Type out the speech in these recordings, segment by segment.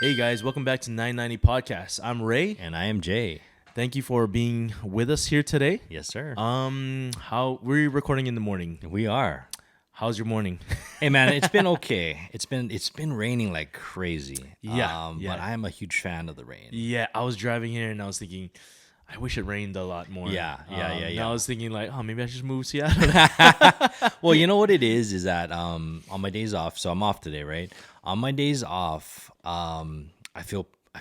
Hey guys, welcome back to 990 Podcast. I'm Ray. And I am Jay. Thank you for being with us here today. Yes, sir. How we're recording in the morning. We are. How's your morning? Hey man, it's been okay. It's been raining like crazy. Yeah. But I am a huge fan of the rain. Yeah, I was driving here and I was thinking, I wish it rained a lot more. Yeah. And I was thinking like, oh, maybe I should just move to Seattle. Well, you know what it is that on my days off, so I'm off today, right? On my days off, I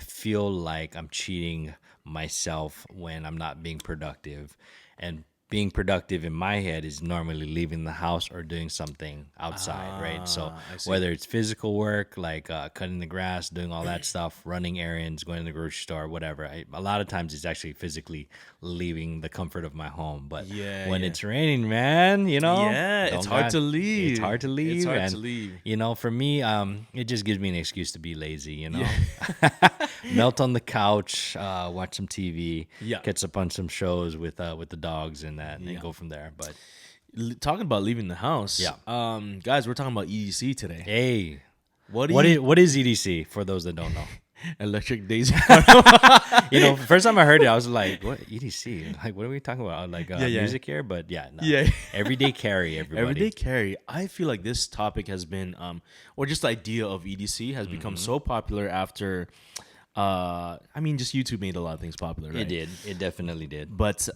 feel like I'm cheating myself when I'm not being productive. And being productive in my head is normally leaving the house or doing something outside, right? So I see. whether it's physical work, like cutting the grass, doing all that stuff, running errands, going to the grocery store, whatever. A lot of times it's actually physically leaving the comfort of my home. But when it's raining, man, It's hard to leave. It's hard to leave. It's hard and, to leave. For me, it just gives me an excuse to be lazy, Melt on the couch, watch some TV, catch up on some shows with the dogs and go from there. But Talking about leaving the house. Guys, we're talking about EDC today. hey, What is EDC for those that don't know? Electric Daisy? First time I heard it, I was like, "What EDC? Like, what are we talking about? Like music here?" But no. Everyday carry, everybody. Everyday carry. I feel like this topic has been, or just the idea of EDC has become so popular after, just YouTube made a lot of things popular, right? It did. It definitely did. But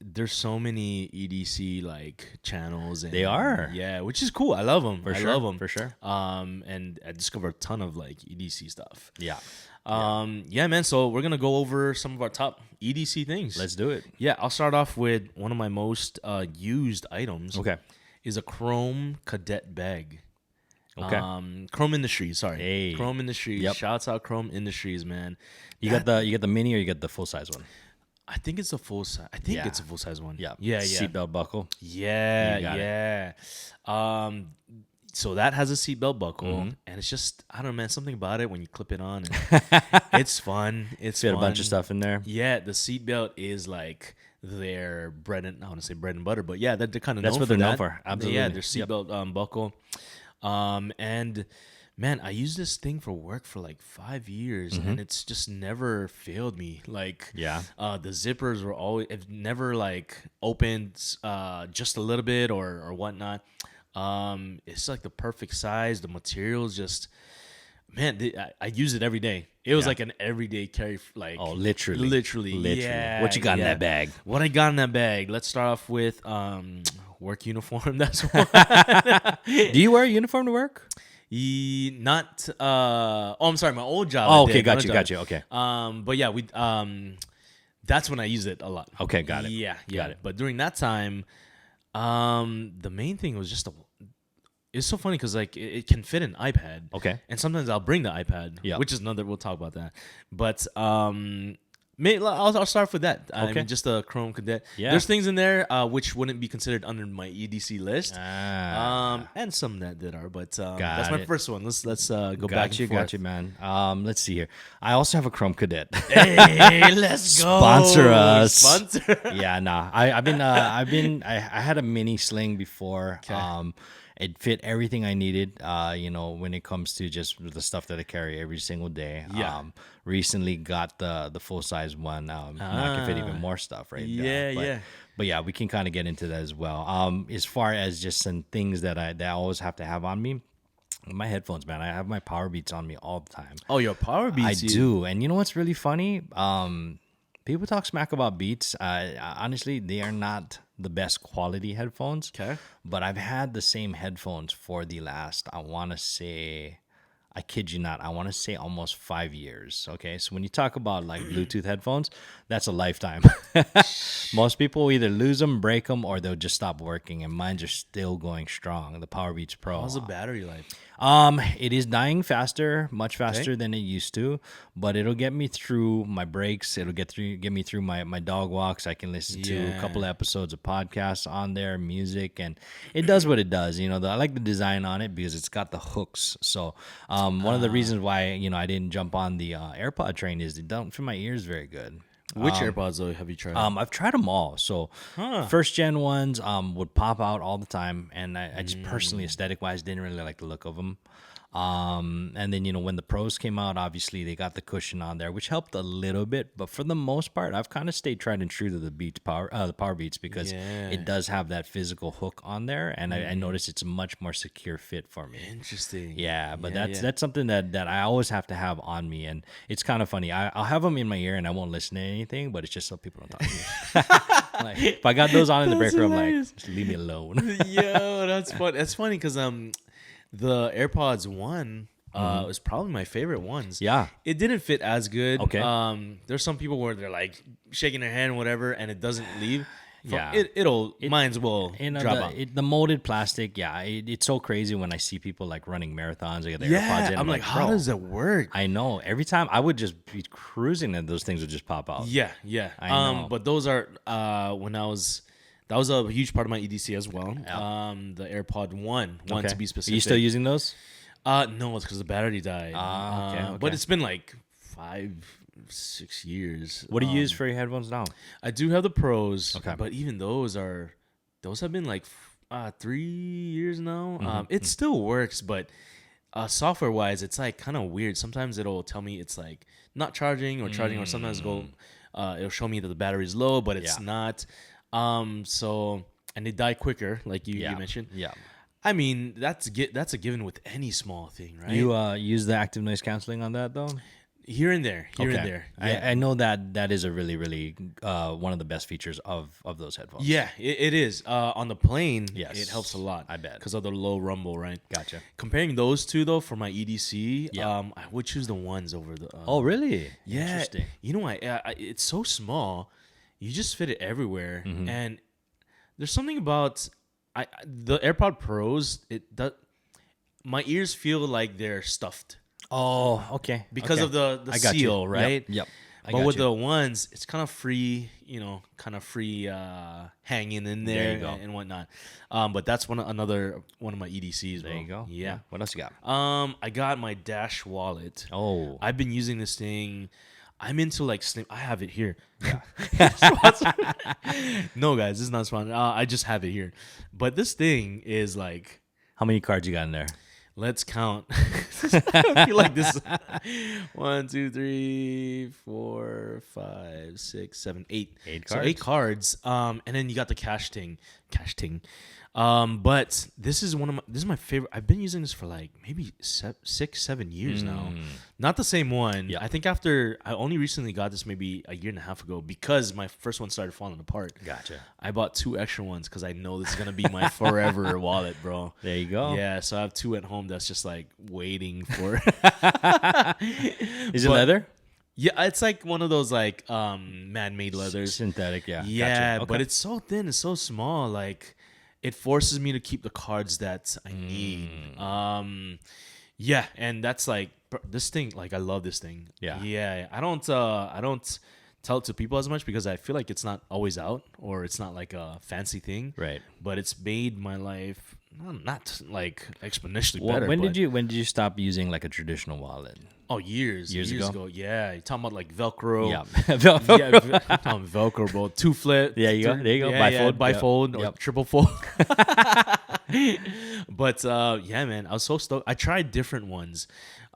there's so many EDC like channels. And, They are. Yeah, which is cool. I love them. I love them For sure. And I discovered a ton of like EDC stuff. Yeah. Man. So we're gonna go over some of our top EDC things. Let's do it. Yeah, I'll start off with one of my most used items. Okay. Is a Chrome Cadet bag. Okay. Chrome Industries. Sorry. Hey. Chrome Industries. Yep. Shouts out Chrome Industries, man. You got the mini or you got the full size one? I think it's a full size. I think it's a full size one. Yeah. Yeah. Seatbelt buckle. Yeah. You got Yeah. So that has a seatbelt buckle, and it's just I don't know, man. Something about it when you clip it on, and it's fun. It's Got fun. a bunch of stuff in there. Yeah, the seatbelt is like their bread and I want to say bread and butter, but yeah, they're kind of That's known what for they're known that. for. Absolutely. Yeah, their seatbelt buckle. And man, I used this thing for work for like 5 years, and it's just never failed me. Like, the zippers were always it never like opened just a little bit or whatnot. It's like the perfect size. The materials just. Man, I use it every day. It was like an everyday carry. Like literally. Yeah. What you got in that bag? What I got in that bag? Let's start off with work uniform. That's one. Do you wear a uniform to work? Not. I'm sorry. My old job. Oh, I okay, did. got you. Okay. But yeah, we. That's when I use it a lot. Okay, got it. Yeah. Got it. But during that time, the main thing was just it's so funny because like it can fit an iPad. Okay. And sometimes I'll bring the iPad, which is another. We'll talk about that. But I'll start with that. I mean, just a Chrome Cadet. Yeah. There's things in there which wouldn't be considered under my EDC list. And some that are. But that's my first one. Let's go back and forth. Got you, man. Let's see here. I also have a Chrome Cadet. Hey, let's go. Sponsor us. Sponsor. Yeah, nah. I had a mini sling before. Okay. It fit everything I needed, when it comes to just the stuff that I carry every single day. Yeah. Recently got the full size one. Now I can fit even more stuff, right? But yeah, we can kind of get into that as well. As far as just some things that I always have to have on me. My headphones, man. I have my Power Beats on me all the time. Oh, your Power Beats. I do. And you know what's really funny? People talk smack about Beats. Honestly, they are not the best quality headphones. Okay. But I've had the same headphones for the last, I kid you not, I want to say almost 5 years. Okay. So when you talk about like Bluetooth headphones, that's a lifetime. Most people either lose them, break them, or they'll just stop working. And mine are still going strong. The Power Beats Pro. How's the battery life? It is dying faster, much faster than it used to, but it'll get me through my breaks. It'll get me through my dog walks. I can listen to a couple of episodes of podcasts on there, music, and it does what it does. I like the design on it because it's got the hooks. So, one of the reasons why, I didn't jump on the AirPod train is it don't fit my ears very good. Which AirPods though have you tried? I've tried them all. So first gen ones would pop out all the time, and I just personally, aesthetic wise, didn't really like the look of them. And then, when the Pros came out, obviously they got the cushion on there, which helped a little bit. But for the most part, I've kind of stayed tried and true to the Power Beats, because it does have that physical hook on there, and I noticed it's a much more secure fit for me. Interesting. Yeah, but that's something that I always have to have on me, and it's kind of funny. I'll have them in my ear and I won't listen to anything, but it's just so people don't talk to me. Like, if I got those on in the break room, like, just leave me alone. Yo, that's fun. That's funny because the AirPods 1 was probably my favorite ones. Yeah, it didn't fit as good. Okay. There's some people where they're like shaking their hand, whatever, and it doesn't leave. Yeah, mine's will drop out. The molded plastic. Yeah, it's so crazy when I see people like running marathons. They got their Yeah, AirPods in. I'm like, how does it work? I know. Every time I would just be cruising and those things would just pop out. Yeah. I know. But those are that was a huge part of my EDC as well. The AirPod 1 to be specific. Are you still using those? No, it's because the battery died. Okay. But it's been like 5-6 years. What do you use for your headphones now? I do have the Pros. Okay. But even those have been like 3 years now. It still works, but software wise, it's like kind of weird. Sometimes it'll tell me it's like not charging or charging, or sometimes it'll show me that the battery's low, but it's not. So, and they die quicker, like you mentioned. Yeah. I mean, that's a given with any small thing, right? You use the active noise canceling on that though? Here and there. Yeah. I know that is a really, really one of the best features of those headphones. Yeah, it is. On the plane, yes, it helps a lot. I bet. Because of the low rumble, right? Gotcha. Comparing those two, though, for my EDC, I would choose the ones over the... oh, really? Yeah. Interesting. You know, it's so small. You just fit it everywhere. And there's something about... the AirPod Pros, my ears feel like they're stuffed. Oh, okay. Because of the seal, right? Yep. But with the ones, it's kind of free, hanging in there, and whatnot. But that's another one of my EDCs. There you go. Yeah. What else you got? I got my Dash wallet. Oh. I've been using this thing. I'm into like Snip. I have it here. Yeah. No, guys, this is not sponsored. I just have it here. But this thing is like... How many cards you got in there? Let's count. I feel like this. 1, 2, 3, 4, 5, 6, 7, 8. 8 cards. So 8 cards. And then you got the cash ting. But this is my favorite. I've been using this for like maybe 6-7 years now. Not the same one. Yeah. I think I only recently got this maybe a year and a half ago, because my first one started falling apart. Gotcha. I bought 2 extra ones because I know this is gonna be my forever wallet, bro. There you go. Yeah, so I have 2 at home that's just like waiting for. Is it leather? Yeah, it's like one of those like man-made leathers. Synthetic, yeah. Yeah, Gotcha. Okay. but it's so thin, it's so small, like it forces me to keep the cards that I need. Yeah, and that's like this thing, like I love this thing. Yeah. I don't tell it to people as much because I feel like it's not always out, or it's not like a fancy thing. Right. But it's made my life not like exponentially better. When did you stop using like a traditional wallet? Oh, years ago. Yeah, you're talking about like Velcro. Yeah, Velcro, bro. 2 flip. There you go. Bifold or triple fold. But yeah, man, I was so stoked. I tried different ones.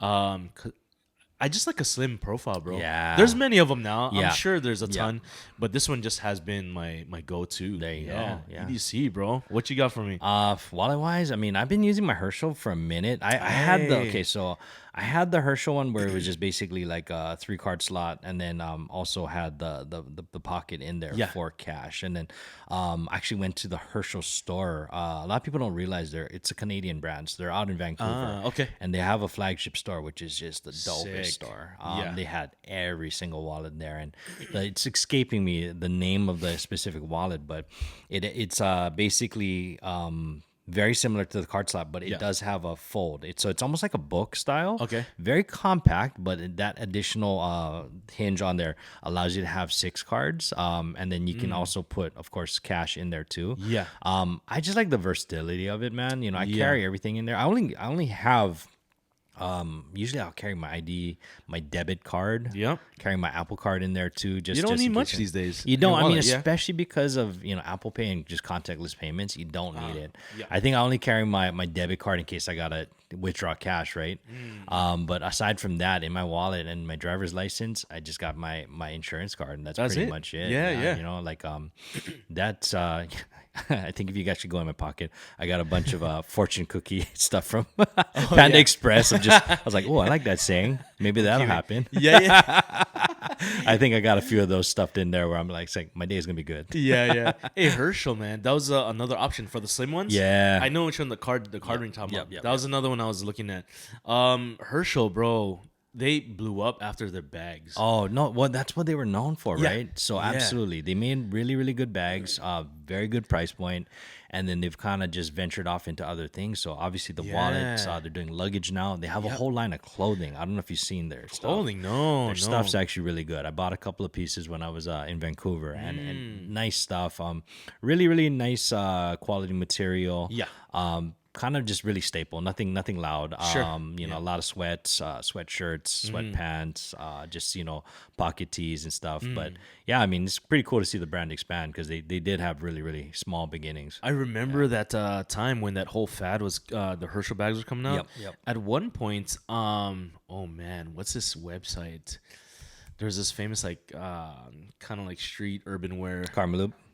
I just like a slim profile, bro. Yeah. There's many of them now. Yeah. I'm sure there's a ton, but this one just has been my go-to. There you go. Yeah. EDC, bro. What you got for me? Wallet-wise, I mean, I've been using my Herschel for a minute. I had the Herschel one where it was just basically like a 3-card slot, and then also had the pocket in there for cash. And then I actually went to the Herschel store. A lot of people don't realize it's a Canadian brand. So they're out in Vancouver. Okay. And they have a flagship store, which is just the dopest store. Yeah. They had every single wallet there, and it's escaping me the name of the specific wallet, but it's basically very similar to the card slot, but it does have a fold. So it's almost like a book style. Okay. Very compact, but that additional hinge on there allows you to have 6 cards. And then you can also put, of course, cash in there too. Yeah. I just like the versatility of it, man. I carry everything in there. I only have Usually I'll carry my ID, my debit card. Yep. Carry my Apple Card in there too. You don't need much these days. You don't. I mean, especially because of Apple Pay and just contactless payments, you don't need it. Yeah. I think I only carry my debit card in case I gotta withdraw cash, right? But aside from that, in my wallet and my driver's license, I just got my insurance card, and that's pretty much it. Yeah. You know, like that's. I think if you guys should go in my pocket, I got a bunch of fortune cookie stuff from Panda Express. I was like, oh, I like that saying. Maybe that'll happen. Yeah. I think I got a few of those stuffed in there where I'm like, my day is gonna be good. Yeah. Hey, Herschel, man, that was another option for the slim ones. Yeah, I know which one the card ring top up. That was another one I was looking at. Herschel, bro. They blew up after their bags. Oh no! Well, that's what they were known for, right? So absolutely, they made really, really good bags. Very good price point, and then they've kind of just ventured off into other things. So obviously, the wallets. They're doing luggage now. They have a whole line of clothing. I don't know if you've seen their clothing. Stuff. Their stuff's actually really good. I bought a couple of pieces when I was in Vancouver, and nice stuff. Really, really nice quality material. Yeah. Kind of just really staple, nothing loud. Sure. A lot of sweats, sweatshirts, sweatpants, just pocket tees and stuff. But yeah, I mean, it's pretty cool to see the brand expand because they did have really, really small beginnings. I remember that time when that whole fad was the Herschel bags were coming out. Yep. At one point, oh man, what's this website? There's this famous kind of like street urban wear.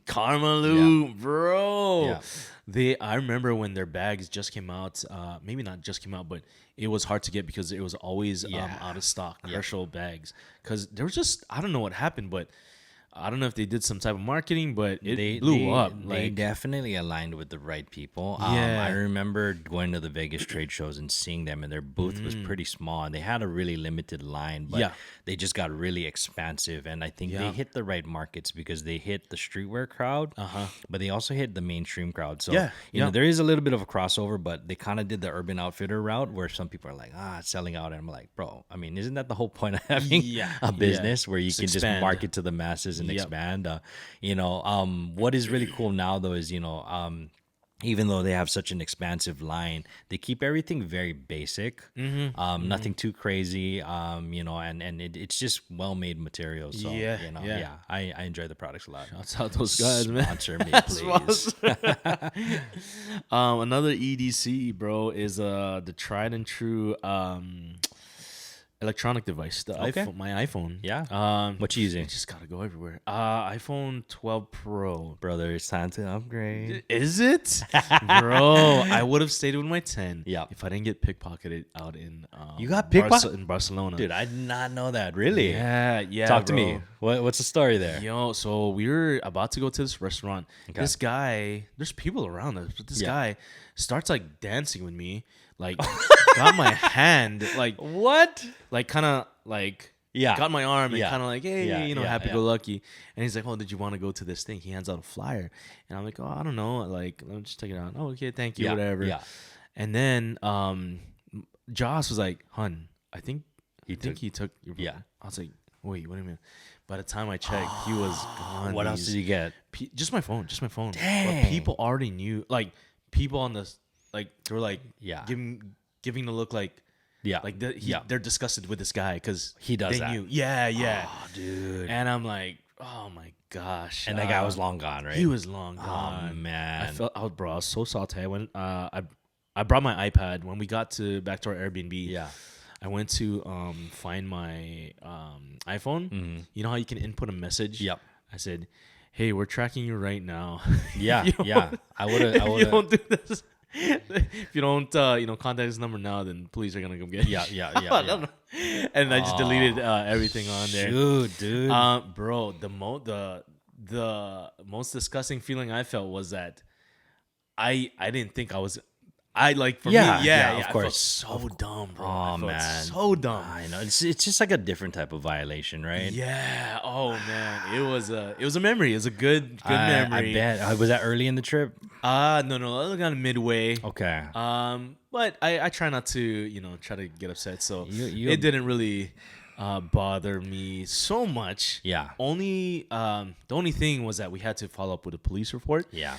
Karmaloop, bro. Yeah. I remember when their bags just came out. Maybe not just came out, but it was hard to get because it was always out of stock. Herschel bags, because there was just I don't know what happened, but I don't know if they did some type of marketing, but it blew up. They definitely aligned with the right people. I remember going to the Vegas trade shows and seeing them, and their booth was pretty small, and they had a really limited line, but they just got really expansive, and I think they hit the right markets because they hit the streetwear crowd, but they also hit the mainstream crowd. So, there is a little bit of a crossover, but they kind of did the Urban Outfitter route where some people are like, it's selling out, and I'm like, bro, I mean, isn't that the whole point of having a business where you can just market to the masses and expand? What is really cool now though is even though they have such an expansive line, they keep everything very basic, nothing too crazy, and it's just well-made materials. So, I enjoy the products a lot. Shouts out those guys, man. Sponsor me, please. Another EDC, bro, is the tried and true electronic device. iPhone, my iPhone. Yeah. What you using? I just gotta go everywhere. iPhone 12 Pro. Brother, it's time to upgrade. Is it? Bro, I would have stayed with my 10 if I didn't get pickpocketed out in you got pickpocketed in Barcelona. Dude, I did not know that. Really? Yeah. Talk to me. What's the story there? So we were about to go to this restaurant. Okay. This guy, there's people around us, but this guy starts like dancing with me. Like got my hand, like what? Like kind of like got my arm and kind of like, hey, happy go lucky. And he's like, oh, did you want to go to this thing? He hands out a flyer, and I'm like, oh, I don't know, like let me just take it out. Oh, okay, thank you, whatever. Yeah. And then Joss was like, hun, I think he took your flyer. I was like, wait, what do you mean? By the time I checked, he was gone. What else did you get? Just my phone. Dang. But people already knew, like people on the. Like they were like giving the look like they're disgusted with this guy because he does that. Knew. Oh, dude. And I'm like, oh my gosh. And that guy was long gone, right? He was long gone. Oh man, I was so salty. I went. I brought my iPad when we got back to our Airbnb. Yeah. I went to find my iPhone. Mm-hmm. You know how you can input a message? Yep. I said, hey, we're tracking you right now. Yeah. I would. You don't do this. If you don't, contact this number now, then police are gonna come get you. Yeah. And I just deleted everything on there. Dude. Bro, the most disgusting feeling I felt was that I didn't think I was. Of course. I felt so dumb, bro. Oh man, so dumb. I know. It's just like a different type of violation, right? Yeah. Oh man, it was a memory. It was a good memory. I bet. Was that early in the trip? No. I was kind of midway. Okay. But I try not to try to get upset, so it didn't really bother me so much. Yeah. The only thing was that we had to follow up with a police report. Yeah.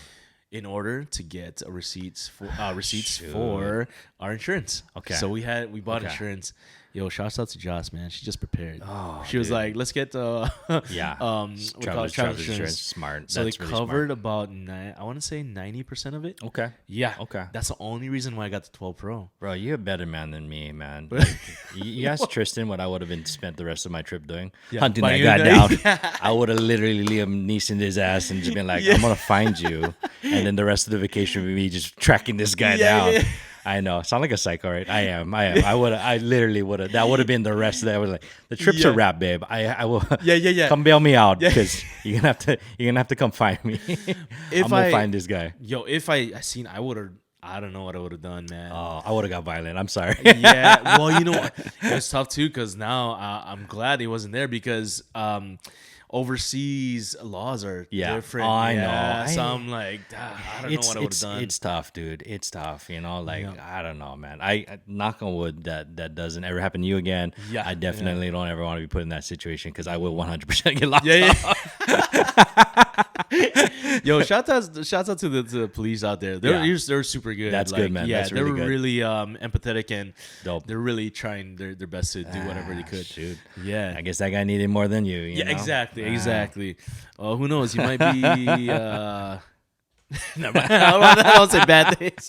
in order to get receipts for our insurance. Okay. So we bought insurance. Yo, shouts out to Joss, man. She just prepared. Oh, she was like, let's get the travel insurance. Smart. So That's they really covered about I want to say 90% of it. Okay. Yeah. Okay. That's the only reason why I got the 12 Pro. Bro, you're a better man than me, man. Like, you asked Tristan what I would have been spent the rest of my trip doing. Hunting that guy down. I would have literally Liam Neeson his ass and just been like, I'm going to find you. And then the rest of the vacation would be me just tracking this guy down. Yeah. I know. Sound like a psycho, right? I am. I literally would have. That would have been the rest of that. I was like, the trip's a wrap, babe. I will. Yeah. Come bail me out because you're gonna have to come find me. I'm gonna find this guy. Yo, if I seen, I would have. I don't know what I would have done, man. Oh, I would have got violent. I'm sorry. Yeah. Well, you know what? It's tough too because now I'm glad he wasn't there because overseas laws are different. I know. So I'm like, I don't know what I would have done. It's tough, dude. It's tough. I don't know, man. I knock on wood that doesn't ever happen to you again. Yeah. I definitely don't ever want to be put in that situation because I will 100% get locked up. Yo, shout out to the police out there. They're super good. That's good, man. Yeah, That's really they were good. really empathetic and dope. They're really trying their best to do whatever they could. Shoot. Yeah. I guess that guy needed more than you. Yeah, know? Exactly. Who knows? You might be. Never mind. I don't say bad things.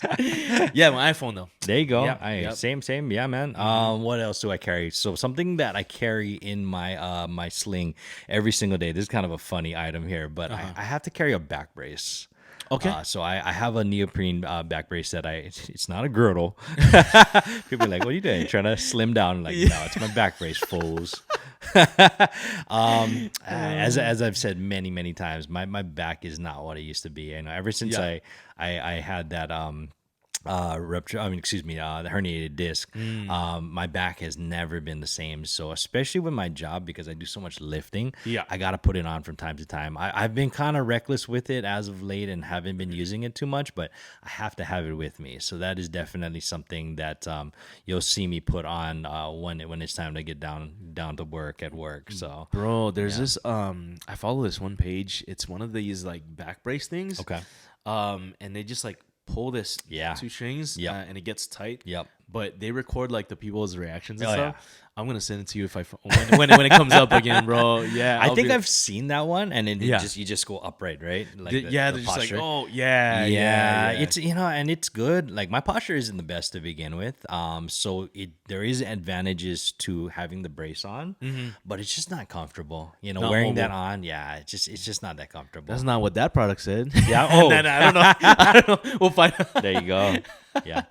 Yeah, my iPhone though. There you go. Yep. Same. Yeah, man. What else do I carry? So something that I carry in my my sling every single day. This is kind of a funny item here, but I have to carry a back brace. Okay. So I have a neoprene back brace that it's not a girdle. People are like, what are you doing? Trying to slim down? I'm like, no, it's my back brace, fools. As I've said many times, my back is not what it used to be. And ever since I had that the herniated disc, my back has never been the same. So especially with my job, because I do so much lifting, I gotta put it on from time to time. I've been kind of reckless with it as of late and haven't been using it too much, but I have to have it with me. So that is definitely something that you'll see me put on when it's time to get down to work at work. So bro, there's this I follow this one page. It's one of these like back brace things. Okay. And they just like pull this two strings and it gets tight. Yep. But they record like the people's reactions and stuff. Yeah. I'm gonna send it to you if when it comes up again, bro. Yeah, I think I've seen that one, and then you just go upright, right? Like they're just posture. like, oh yeah. It's and it's good. Like my posture isn't the best to begin with, so there is advantages to having the brace on, but it's just not comfortable. Not wearing that on, it's just not that comfortable. That's not what that product said. Yeah. Oh, I don't know. We'll find out. There you go. Yeah.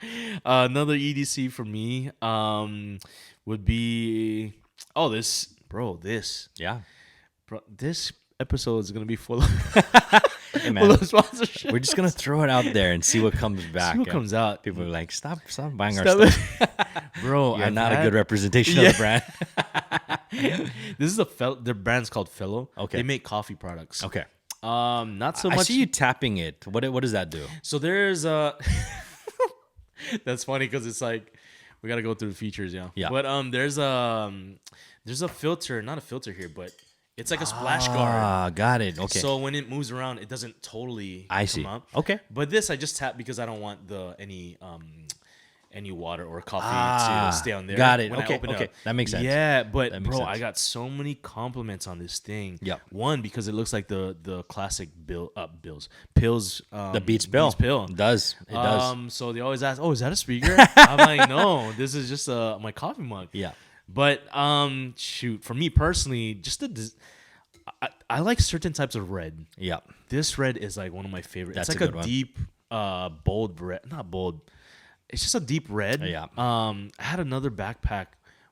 Another EDC for me would be this. Yeah. Bro, this episode is gonna be full of hey, man, full of sponsorship. We're just gonna throw it out there and see what comes back. See what comes out. People are like, stop buying our stuff. Bro, you're not a good representation of the brand. This is their brand's called Fellow. Okay. They make coffee products. Okay. Not so much. I see you tapping it. What does that do? So there's that's funny because it's like we gotta go through the features, yeah. But there's a filter, not a filter here, but it's like a splash guard. Ah, got it. Okay. So when it moves around, it doesn't totally come up. Okay. But this I just tap because I don't want any water or coffee to stay on there. Got it. When Okay. I open Okay. it up. That makes sense. Yeah, but bro, sense. I got so many compliments on this thing. Yeah. One, because it looks like the classic pills. The Beats pill. It does. So they always ask, "Oh, is that a speaker?" I'm like, "No, this is just my coffee mug." Yeah. But for me personally, just I like certain types of red. Yeah. This red is like one of my favorites. That's it's like a deep, bold red. Not bold. It's just a deep red. Yeah. I had another backpack,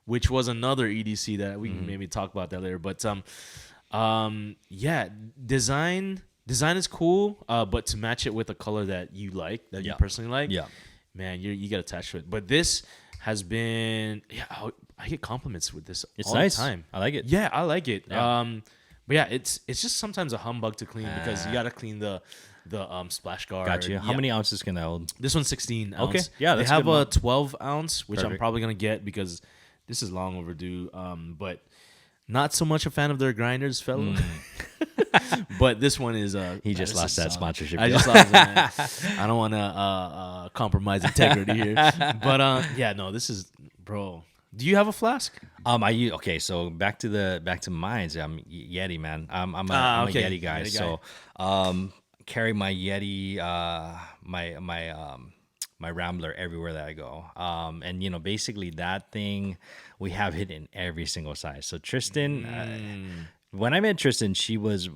which was another EDC that we can maybe talk about that later. But design is cool. But to match it with a color that you like, that you personally like, man, you get attached to it. But this has been, I get compliments with this all the time. I like it. Yeah, I like it. Yeah. But yeah, it's just sometimes a humbug to clean because you gotta clean the splash guard. Gotcha. How many ounces can that hold? This one's 16 ounce. Okay. Yeah, they that's have good a 12 ounce, which I'm Perfect. probably gonna get because this is long overdue. But Not so much a fan of their grinders, fellow. But this one is he just lost that sponsorship. I just lost it, man. I don't want to compromise integrity here. But yeah, no, this is, bro. Do you have a flask? Okay, so back to mine. I'm Yeti, man. I'm a Yeti guy. So carry my Yeti, my Rambler everywhere that I go. And you know, basically that thing, we have it in every single size. So Tristan, when I met Tristan, she was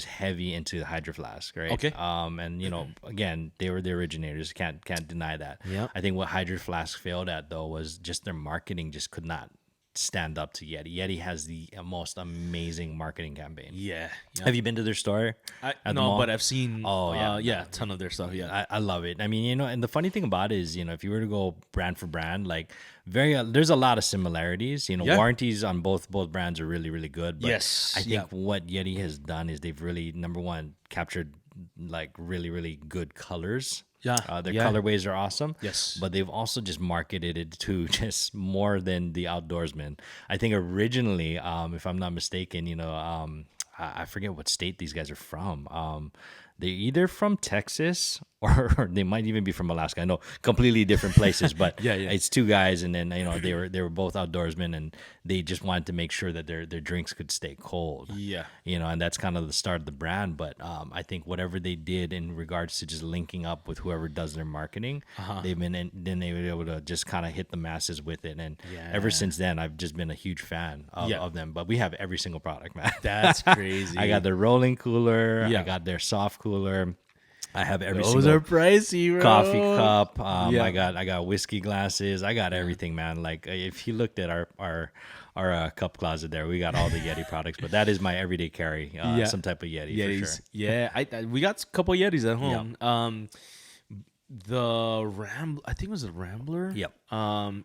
heavy into the Hydro Flask, right? Okay. And you know, again, they were the originators. Can't deny that. Yeah. I think what Hydro Flask failed at though was just their marketing just could not stand up to Yeti. Yeti has the most amazing marketing campaign. Yeah. Have you been to their store? No, but I've seen. Oh yeah, a ton of their stuff. Yeah, I love it. I mean, you know, and the funny thing about it is, you know, if you were to go brand for brand, like there's a lot of similarities. You know, warranties on both brands are really, really good. But yes, I think what Yeti has done is they've really, number one, captured like really, really good colors. Yeah, their colorways are awesome. Yes, but they've also just marketed it to just more than the outdoorsman. I think originally, if I'm not mistaken, you know, I forget what state these guys are from. They're either from Texas or they might even be from Alaska. I know completely different places, but it's two guys, and then you know they were both outdoorsmen, and they just wanted to make sure that their drinks could stay cold. Yeah, you know, and that's kind of the start of the brand. But I think whatever they did in regards to just linking up with whoever does their marketing, then they were able to just kind of hit the masses with it. And ever since then, I've just been a huge fan of them. But we have every single product, man. That's crazy. I got their rolling cooler. I got their soft cooler. I have every single are pricey, bro. Coffee cup. I got whiskey glasses. I got everything, man. Like if you looked at our cup closet there, we got all the Yeti products. But that is my everyday carry. Some type of Yetis. For sure. Yeah, we got a couple Yetis at home. The I think it was a Rambler. Yep.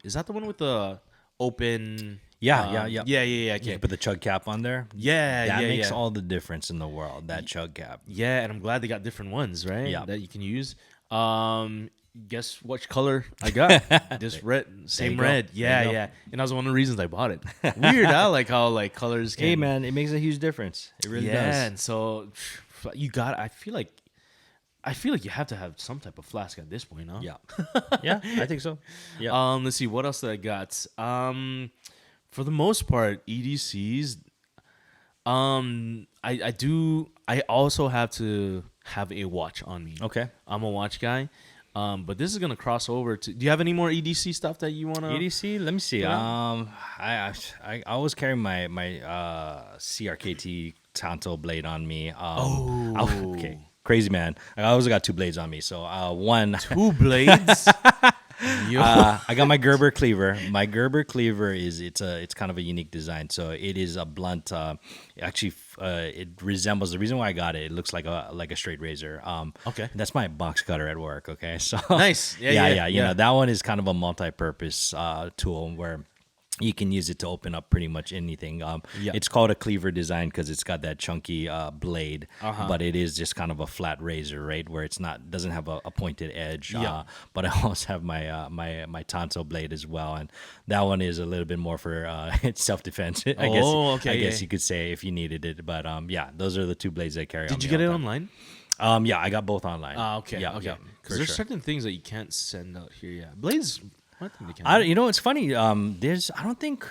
Is that the one with the open? Yeah. Okay. You put the chug cap on there. That makes all the difference in the world. That chug cap. Yeah, and I'm glad they got different ones, right? Yeah, that you can use. Guess which color I got? This red, same red. Yeah. And that was one of the reasons I bought it. Weird, huh? Like how like colors. Hey, man, it makes a huge difference. It really does. Yeah, and so you got. I feel like you have to have some type of flask at this point, huh? Yeah, I think so. Yeah. Let's see what else did I got. For the most part, EDCs. I also have to have a watch on me. Okay. I'm a watch guy. But this is gonna cross over to. Do you have any more EDC stuff that you wanna? EDC? Let me see. I always carry my CRKT Tanto blade on me. Okay. Crazy, man. I always got two blades on me. So one. Two blades. I got my Gerber cleaver. My Gerber cleaver it's kind of a unique design. So it is a blunt. Actually, it resembles the reason why I got it. It looks like a straight razor. Okay, that's my box cutter at work. Okay, so nice. Yeah. You know, that one is kind of a multi-purpose tool where you can use it to open up pretty much anything. It's called a cleaver design because it's got that chunky blade, but it is just kind of a flat razor, right? Where doesn't have a pointed edge. But I also have my Tanto blade as well, and that one is a little bit more for self-defense. I guess you could say if you needed it. But those are the two blades I carry. Did you get it online? I got both online. Okay. Because there's certain things that you can't send out here. Yeah, blades. You know, it's funny. I think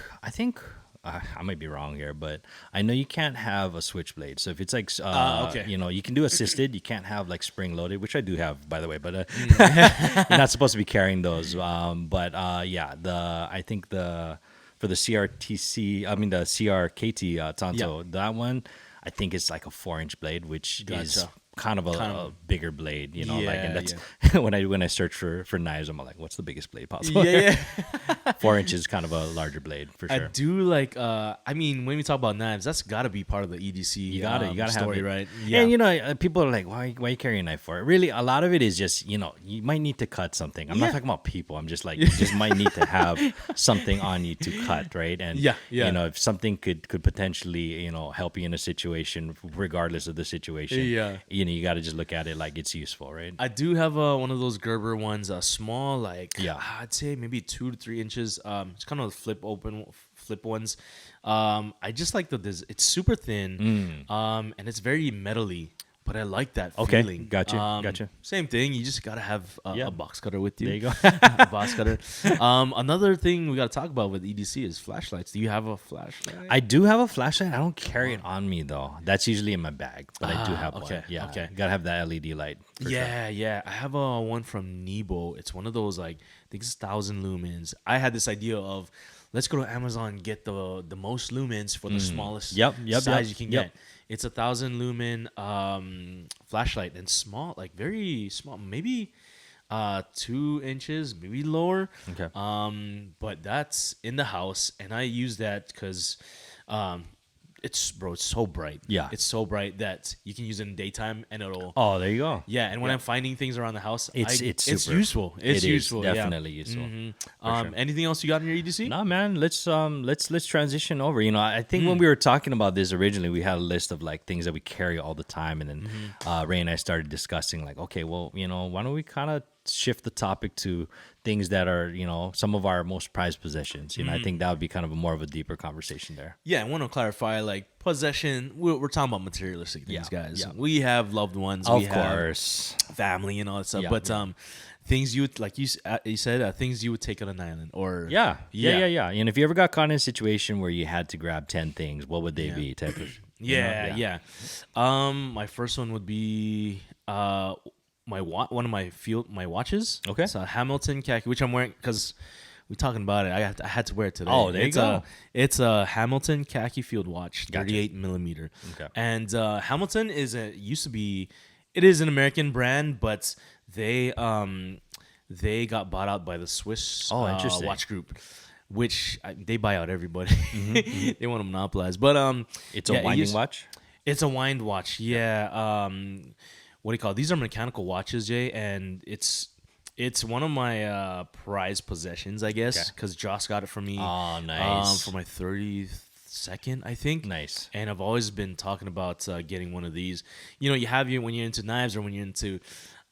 I might be wrong here, but I know you can't have a switchblade. So if it's like, you know, you can do assisted. You can't have like spring loaded, which I do have, by the way. But you're not supposed to be carrying those. I think for the the CRKT Tanto, that one, I think it's like a 4-inch blade, which is kind of a bigger blade, you know, and that's when I search for knives, I'm like, what's the biggest blade possible? 4 inches, kind of a larger blade for sure. I do like. I mean, when we talk about knives, that's got to be part of the EDC. You gotta story, have it, right? Yeah. And you know, people are like, why are you carrying a knife for? Really, a lot of it is just, you know, you might need to cut something. I'm not talking about people. I'm just like, you just might need to have something on you to cut, right? And you know, if something could potentially, you know, help you in a situation, regardless of the situation, you know, you got to just look at it like it's useful, right? I do have one of those Gerber ones, small, like I'd say maybe 2 to 3 inches. It's kind of flip flip ones. I just like it's super thin, and it's very metally. But I like that feeling. Gotcha. Same thing. You just gotta have a box cutter with you. There you go. A box cutter. Another thing we gotta talk about with EDC is flashlights. Do you have a flashlight? I do have a flashlight. I don't carry it on me though. That's usually in my bag, but I do have one. Yeah. Okay. Gotta have that LED light. Yeah. I have a one from Nebo. It's one of those like I think it's 1,000 lumens. I had this idea of let's go to Amazon and get the most lumens for the smallest size you can get. It's 1,000 lumen flashlight and small, like very small, maybe 2 inches, maybe lower. Okay. But that's in the house, and I use that because it's so bright. Yeah. It's so bright that you can use it in daytime and it'll. Oh, there you go. Yeah, and when I'm finding things around the house, it's super. useful. It's useful. Definitely useful. Sure. Anything else you got in your EDC? No, man. Let's transition over. You know, I think when we were talking about this originally, we had a list of like things that we carry all the time, and then Ray and I started discussing like, okay, well, you know, why don't we kind of shift the topic to things that are, you know, some of our most prized possessions. You know, I think that would be kind of more of a deeper conversation there. Yeah, I want to clarify, like, possession, we're talking about materialistic things, guys. Yeah. We have loved ones. Of we course. Have family and all that stuff. Yeah, but things you would, like you said, things you would take on an island or... Yeah. And if you ever got caught in a situation where you had to grab 10 things, what would they be? Type of... Yeah. My first one would be... one of my watches. Okay. It's a Hamilton khaki, which I'm wearing because we're talking about it. I had to wear it today. Oh, there you go. It's a Hamilton khaki field watch, 38 millimeter. Okay. And Hamilton is it is an American brand, but they got bought out by the Swiss interesting. watch group. Which they buy out everybody. They want to monopolize. But it's a winding watch. It's a wind watch. Yeah. What do you call it? These are mechanical watches, Jay, and it's one of my prized possessions, I guess, because Joss got it for me. Oh, nice. For my 32nd, I think. Nice. And I've always been talking about getting one of these. You know, when you're into knives or when you're into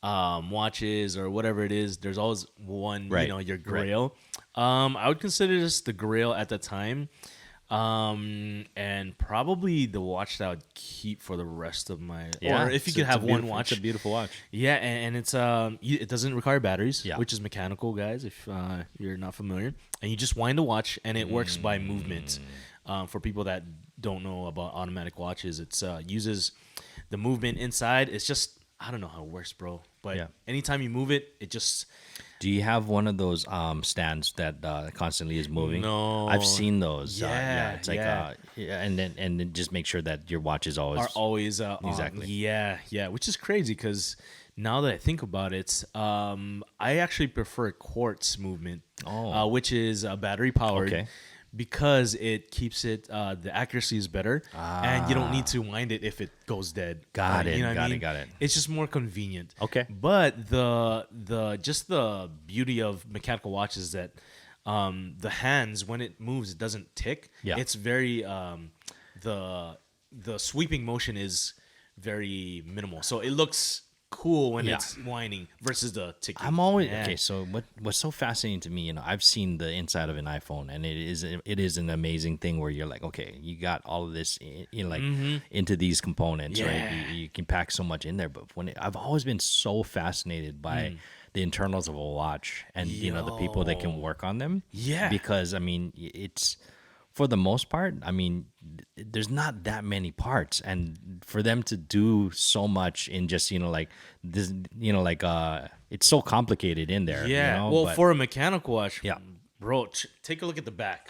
watches or whatever it is, there's always one, right. You know, your grail. Right. I would consider this the grail at the time. And probably the watch that I would keep for the rest of my, or if you could have one watch. It's a beautiful watch. Yeah. And it's, it doesn't require batteries, which is mechanical, guys, if you're not familiar, and you just wind the watch and it works by movement. For people that don't know about automatic watches, it's, uses the movement inside. It's just, I don't know how it works, bro, but anytime you move it, it just... Do you have one of those stands that constantly is moving? No, I've seen those. It's like and then just make sure that your watch is always exactly. Yeah, which is crazy because now that I think about it, I actually prefer quartz movement, which is battery powered. Okay. Because it keeps it, the accuracy is better, and you don't need to wind it if it goes dead. Got it. You know what I mean? Got it. It's just more convenient. Okay. But the beauty of mechanical watches is that the hands, when it moves, it doesn't tick. Yeah. It's very the sweeping motion is very minimal, so it looks cool when it's whining versus the ticking. I'm always okay. So what's so fascinating to me, you know, I've seen the inside of an iPhone, and it is an amazing thing where you're like, okay, you got all of this, into these components, right? You can pack so much in there. But I've always been so fascinated by the internals of a watch, and you know, the people that can work on them. Yeah, because I mean, it's. For the most part, I mean, there's not that many parts, and for them to do so much in just, you know, like this, you know, like it's so complicated in there. Yeah. You know? Well, for a mechanical watch, yeah, bro, take a look at the back.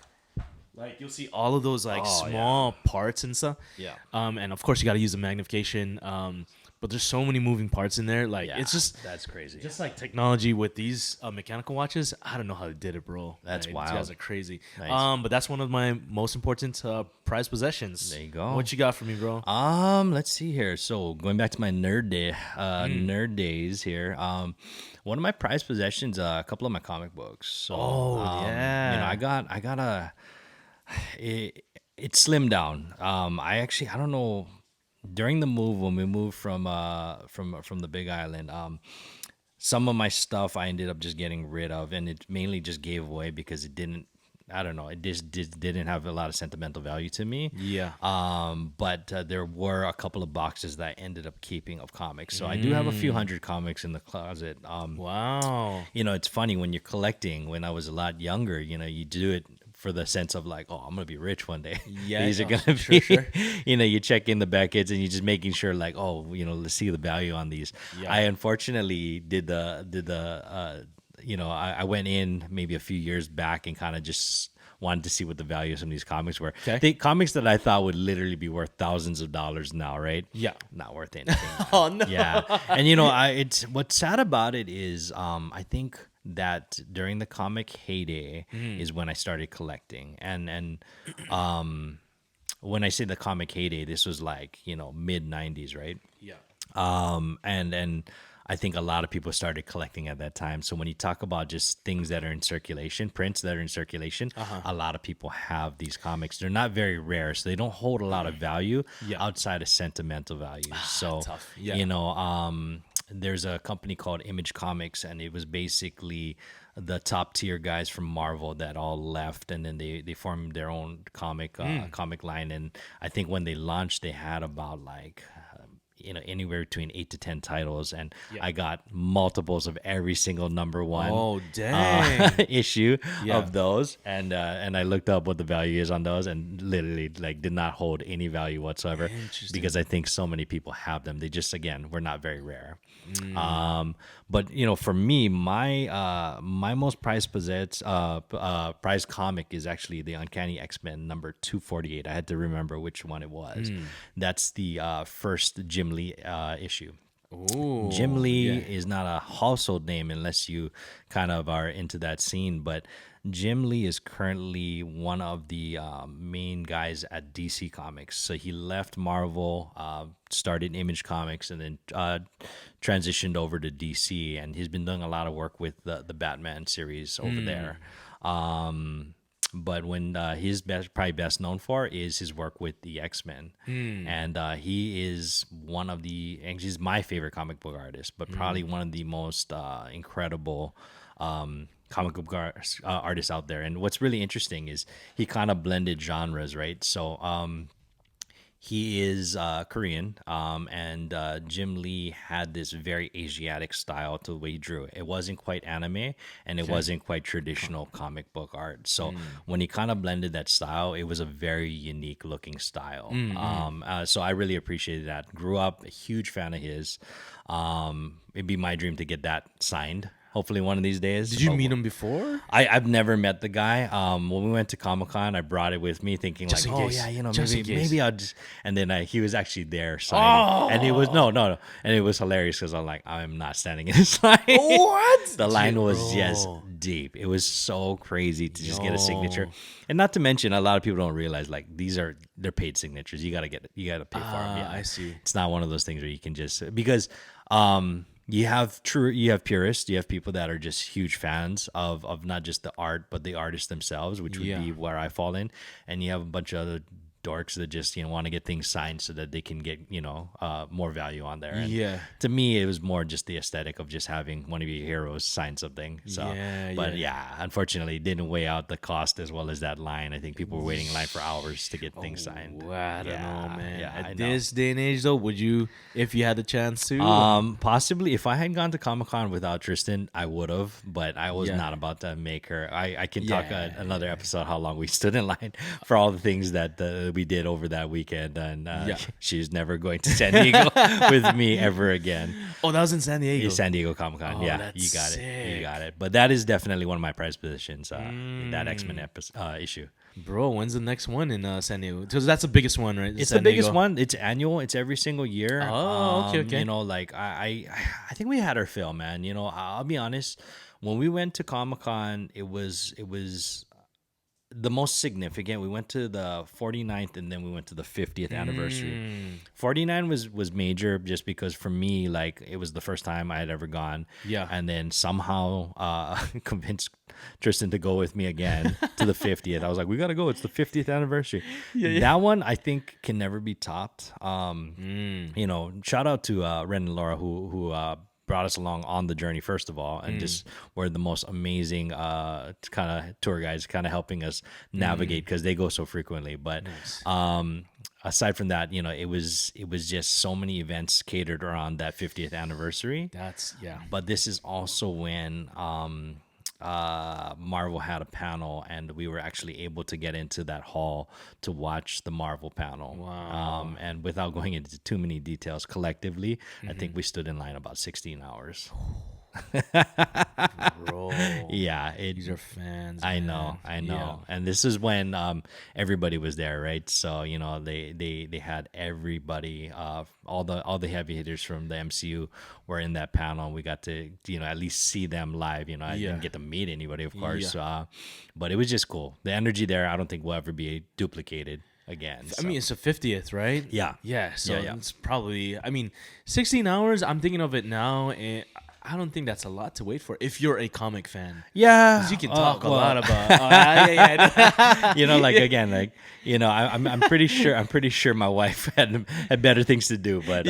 Like you'll see all of those like small parts and stuff. Yeah. And of course you got to use the magnification. But there's so many moving parts in there. Like it's just that's crazy. Just like technology with these mechanical watches, I don't know how they did it, bro. That's wild. These guys are crazy. Nice. But that's one of my most important prized possessions. There you go. What you got for me, bro? Let's see here. So going back to my nerd days here. One of my prized possessions, a couple of my comic books. So, you know, I got it slimmed down. I don't know. During the move, when we moved from the Big Island, some of my stuff I ended up just getting rid of, and it mainly just gave away because it didn't I don't know, it just didn't have a lot of sentimental value to me. Yeah. But there were a couple of boxes that I ended up keeping of comics. So I do have a few hundred comics in the closet. Wow. It's funny when you're collecting. When I was a lot younger, you do it for the sense of like, oh, I'm gonna be rich one day. Yeah, These are gonna be. sure. You check in the back kids and you're just making sure like, oh, let's see the value on these. Yeah. I unfortunately did I went in maybe a few years back and kind of just wanted to see what the value of some of these comics were. Okay. Comics that I thought would literally be worth thousands of dollars now, right? Yeah. Not worth anything. Oh no. Yeah. And it's what's sad about it is I think that during the comic heyday is when I started collecting. And when I say the comic heyday, this was like, mid 90s, right? Yeah. And I think a lot of people started collecting at that time. So when you talk about just things that are in circulation, prints that are in circulation, a lot of people have these comics. They're not very rare, so they don't hold a lot of value outside of sentimental value. So, tough. Yeah. There's a company called Image Comics, and it was basically the top tier guys from Marvel that all left, and then they formed their own comic line. And I think when they launched, they had about like anywhere between 8 to 10 titles, and I got multiples of every single number one. Oh dang! Issue of those, and I looked up what the value is on those, and literally like did not hold any value whatsoever because I think so many people have them. They just were not very rare. But for me, my most prized prized comic is actually the Uncanny X-Men number 248. I had to remember which one it was. That's the first Jim Lee issue. Ooh, Jim Lee is not a household name unless you kind of are into that scene, but Jim Lee is currently one of the main guys at DC Comics. So he left Marvel, started Image Comics, and then transitioned over to DC. And he's been doing a lot of work with the Batman series over there. But when he's probably best known for is his work with the X-Men. And he is he's my favorite comic book artist, but probably one of the most incredible comic book artists out there. And what's really interesting is he kind of blended genres, right? So he is Korean, and Jim Lee had this very Asiatic style to the way he drew. It wasn't quite anime, and it wasn't quite traditional comic book art. So when he kind of blended that style, it was a very unique looking style. So I really appreciated that. Grew up a huge fan of his. It'd be my dream to get that signed. Hopefully one of these days. Did you meet him before? I've never met the guy. When we went to Comic-Con, I brought it with me thinking just like, in oh case. Yeah, maybe I'll just, and then he was actually there signing. And it was, no. And it was hilarious because I'm like, I'm not standing in this line. What? The line was deep. It was so crazy to just get a signature. And not to mention, a lot of people don't realize like they're paid signatures. You got to pay for them. Yeah, I see. It's not one of those things where you can just, because, you have purists, you have people that are just huge fans of not just the art, but the artists themselves, which would be where I fall in. And you have a bunch of other dorks that just want to get things signed so that they can get more value on there. And to me, it was more just the aesthetic of just having one of your heroes sign something. So unfortunately, it didn't weigh out the cost as well as that line. I think people were waiting in line for hours to get things signed. I don't know, man. Yeah, At this day and age, though, would you, if you had the chance to? Possibly. If I had gone to Comic-Con without Tristan, I would have, but I was not about to make her. I can talk another episode how long we stood in line for all the things that we did over that weekend, and she's never going to San Diego with me ever again. Oh, that was in San Diego. San Diego Comic-Con. Oh, You got it. But that is definitely one of my prized positions. That X-Men issue. Bro, when's the next one in San Diego? Because that's the biggest one, right? It's the biggest one. It's annual. It's every single year. Oh, okay. Like I think we had our fill, man. I'll be honest. When we went to Comic-Con, it was the most significant. We went to the 49th and then we went to the 50th anniversary. 49 was major just because for me, like, it was the first time I had ever gone. Yeah. And then somehow convinced Tristan to go with me again to the 50th. I was like, we got to go. It's the 50th anniversary. That one I think can never be topped. Shout out to Ren and Laura who brought us along on the journey first of all, and just were the most amazing kind of tour guides, kind of helping us navigate because they go so frequently. But aside from that, it was just so many events catered around that 50th anniversary. But this is also when Marvel had a panel, and we were actually able to get into that hall to watch the Marvel panel. Wow. And without going into too many details, collectively, I think we stood in line about 16 hours. Bro. Yeah, these are fans. I man. know. Yeah. And this is when everybody was there, right? So they had everybody, all the heavy hitters from the MCU were in that panel, and we got to at least see them live. I didn't get to meet anybody, of course, but it was just cool. The energy there, I don't think will ever be duplicated again. I mean, it's the 50th, right? Yeah. So it's probably, 16 hours. I'm thinking of it now, and I don't think that's a lot to wait for if you're a comic fan. Yeah, 'Cause you can talk a lot about. Again, I'm pretty sure my wife had better things to do, but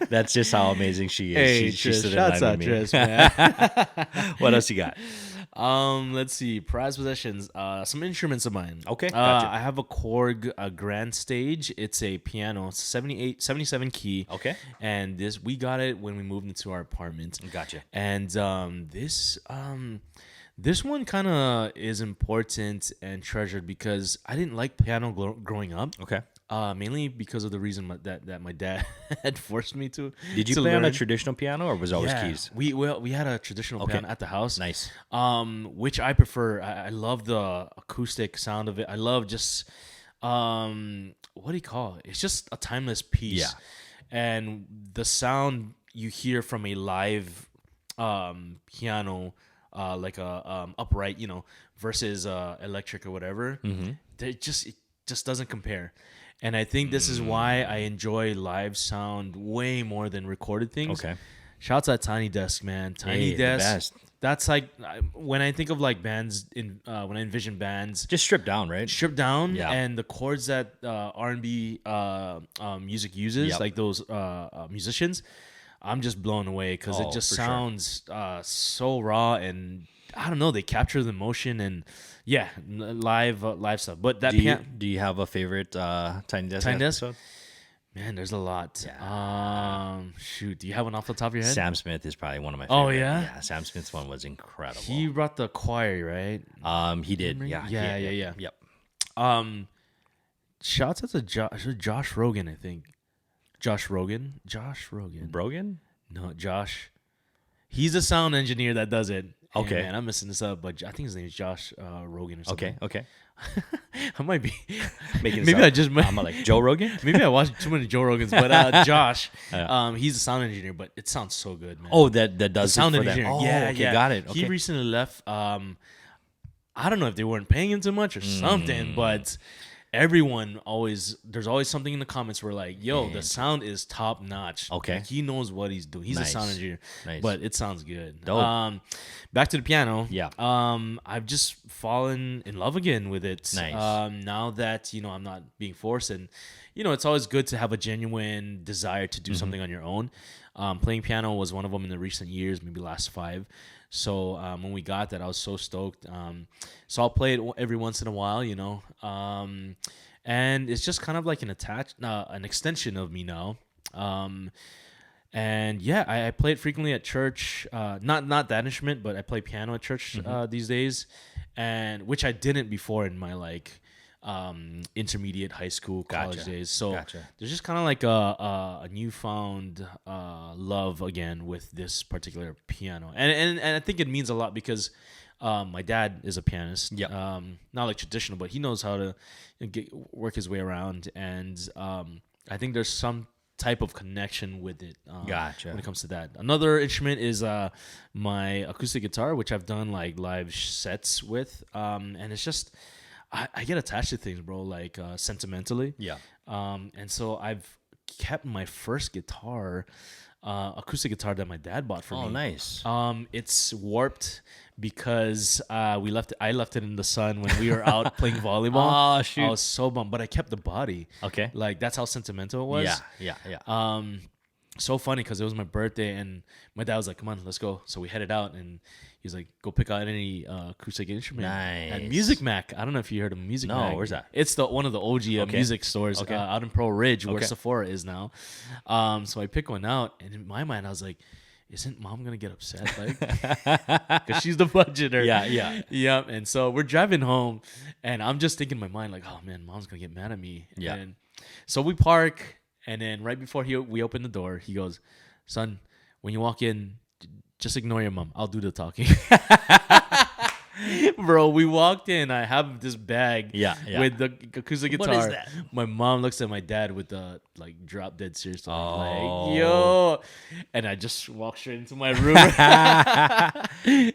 that's just how amazing she is. Hey, she stood in shouts line out with me. Trish, man. What else you got? Let's see. Prized possessions. Some instruments of mine. Okay, gotcha. I have a Korg Grand Stage. It's a piano. It's 77 key. Okay. And we got it when we moved into our apartment. Gotcha. And this one kind of is important and treasured because I didn't like piano growing up. Okay. Mainly because of the reason that my dad had forced me to. Did you play on a traditional piano, or was it always keys? We had a traditional piano at the house. Nice. Which I prefer. I love the acoustic sound of it. I love just what do you call it? It's just a timeless piece. Yeah. And the sound you hear from a live piano, like a upright, versus electric or whatever, it just doesn't compare. And I think this is why I enjoy live sound way more than recorded things. Okay. Shouts at Tiny Desk, man. Tiny Desk. The best. That's like when I think of like bands when I envision bands, just stripped down, right? Stripped down, Yeah. and the chords that R&B music uses, like those musicians, I'm just blown away because it just sounds so raw, and I don't know, they capture the emotion and live stuff. But that do you have a favorite Tiny Desk episode? Man, there's a lot. Yeah. Shoot, do you have one off the top of your head? Sam Smith is probably one of my favorite. Oh yeah? Yeah, Sam Smith's one was incredible. He brought the choir, right? He did. Yeah. Yep. Shouts out to Josh Rogan, I think. Josh Rogan? Brogan? No, Josh. He's a sound engineer that does it. Okay. And, man, I'm messing this up, but I think his name is Josh Rogan or something. Okay. I might be making. Maybe I just. I'm like Joe Rogan. Maybe I watched too many Joe Rogans, but Josh, he's a sound engineer, but it sounds so good, man. Oh, that does sound it for engineer. Them. Oh, yeah, got it. Okay. He recently left. I don't know if they weren't paying him too much or something, but everyone there's always something in the comments where like, yo, the sound is top notch. Okay. Like, he knows what he's doing. He's a sound engineer. Nice. But it sounds good. Dope. Back to the piano. Yeah. I've just fallen in love again with it. Nice. Now that, I'm not being forced, and it's always good to have a genuine desire to do something on your own. Playing piano was one of them in the recent years, maybe last 5. So when we got that, I was so stoked. So I'll play it every once in a while, and it's just kind of like an extension of me now. And I play it frequently at church. Not that instrument, but I play piano at church these days, and which I didn't before in my intermediate, high school, college days. So there's just kind of like a newfound love again with this particular piano, and I think it means a lot because my dad is a pianist. Yeah. Not like traditional, but he knows how to work his way around, and I think there's some type of connection with it. Gotcha. When it comes to that, another instrument is my acoustic guitar, which I've done like live sets with, and it's just. I get attached to things, bro, like sentimentally. Yeah. And so I've kept my first guitar, acoustic guitar that my dad bought for me. Oh, nice. It's warped because I left it in the sun when we were out playing volleyball. Oh, shoot. I was so bummed, but I kept the body. Okay. Like, that's how sentimental it was. Yeah. so funny because it was my birthday and my dad was like, "Come on, let's go." So we headed out and he was like, "Go pick out any acoustic instrument." Nice. At Music Mac. I don't know if you heard of Music Mac. No, where's that? It's one of the OG music stores out in Pearl Ridge where Okay. Sephora is now. So I picked one out, and in my mind, I was like, "Isn't mom gonna get upset? Like, because she's the budgeter." Yeah. And so we're driving home, and I'm just thinking in my mind, like, "Oh man, mom's gonna get mad at me." Yeah. And so we park. And then right before we open the door, he goes, "Son, when you walk in, just ignore your mom. I'll do the talking." Bro, we walked in. I have this bag with the acoustic guitar. What is that? My mom looks at my dad with the like drop dead serious. Oh. Like, yo. And I just walked straight into my room.